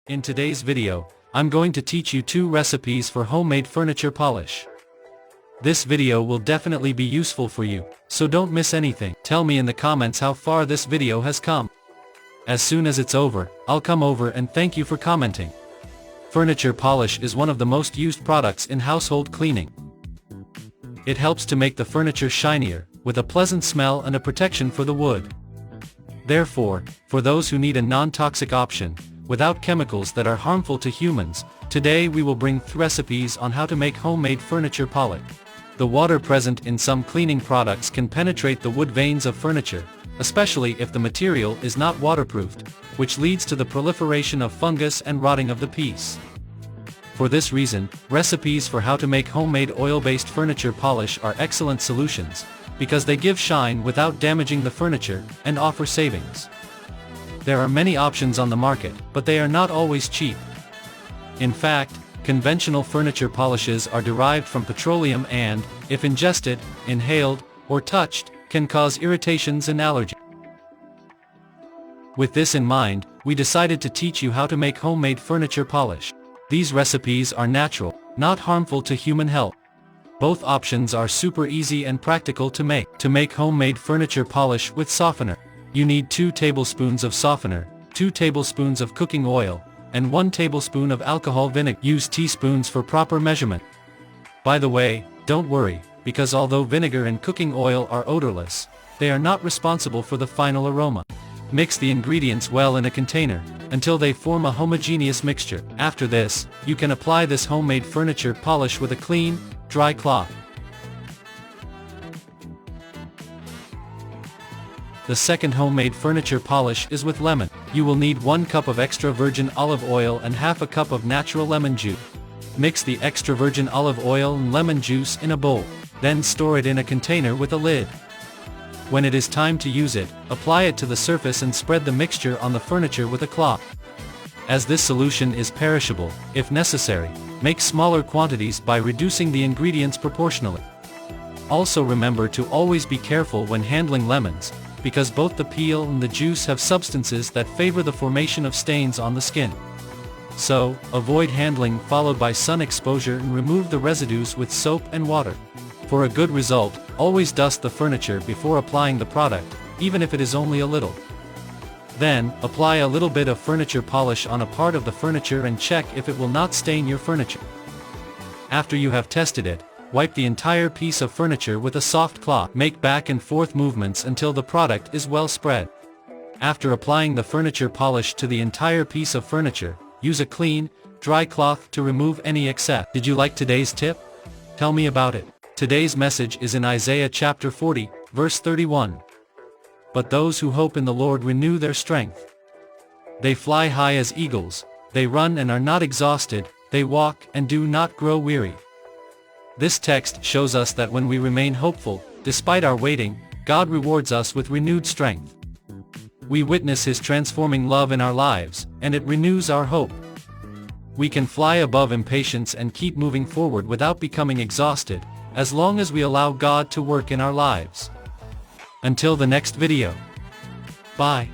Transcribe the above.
In today's video, I'm going to teach you 2 recipes for homemade furniture polish. This video will definitely be useful for you, so don't miss anything. Tell me in the comments how far this video has come. As soon as it's over, I'll come over and thank you for commenting. Furniture polish is one of the most used products in household cleaning. It helps to make the furniture shinier, with a pleasant smell and a protection for the wood. Therefore, for those who need a non-toxic option, without chemicals that are harmful to humans, today we will bring 3 recipes on how to make homemade furniture polish. The water present in some cleaning products can penetrate the wood veins of furniture, especially if the material is not waterproofed, which leads to the proliferation of fungus and rotting of the piece. For this reason, recipes for how to make homemade oil-based furniture polish are excellent solutions, because they give shine without damaging the furniture, and offer savings. There are many options on the market, but they are not always cheap. In fact, conventional furniture polishes are derived from petroleum and, if ingested, inhaled, or touched, can cause irritations and allergies. With this in mind, we decided to teach you how to make homemade furniture polish. These recipes are natural, not harmful to human health. Both options are super easy and practical to make. To make homemade furniture polish with softener, you need 2 tablespoons of softener, 2 tablespoons of cooking oil, and 1 tablespoon of alcohol vinegar. Use teaspoons for proper measurement. By the way, don't worry, because although vinegar and cooking oil are odorless, they are not responsible for the final aroma. Mix the ingredients well in a container, until they form a homogeneous mixture. After this, you can apply this homemade furniture polish with a clean, dry cloth. The second homemade furniture polish is with lemon. You will need 1 cup of extra virgin olive oil and half a cup of natural lemon juice. Mix the extra virgin olive oil and lemon juice in a bowl, then store it in a container with a lid. When it is time to use it, apply it to the surface and spread the mixture on the furniture with a cloth. As this solution is perishable, if necessary, make smaller quantities by reducing the ingredients proportionally. Also remember to always be careful when handling lemons, because both the peel and the juice have substances that favor the formation of stains on the skin. So, avoid handling followed by sun exposure and remove the residues with soap and water. For a good result, always dust the furniture before applying the product, even if it is only a little. Then, apply a little bit of furniture polish on a part of the furniture and check if it will not stain your furniture. After you have tested it, wipe the entire piece of furniture with a soft cloth. Make back and forth movements until the product is well spread. After applying the furniture polish to the entire piece of furniture, use a clean, dry cloth to remove any excess. Did you like today's tip? Tell me about it. Today's message is in Isaiah chapter 40, verse 31. But those who hope in the Lord renew their strength. They fly high as eagles, they run and are not exhausted, they walk and do not grow weary. This text shows us that when we remain hopeful, despite our waiting, God rewards us with renewed strength. We witness His transforming love in our lives, and it renews our hope. We can fly above impatience and keep moving forward without becoming exhausted, as long as we allow God to work in our lives. Until the next video. Bye.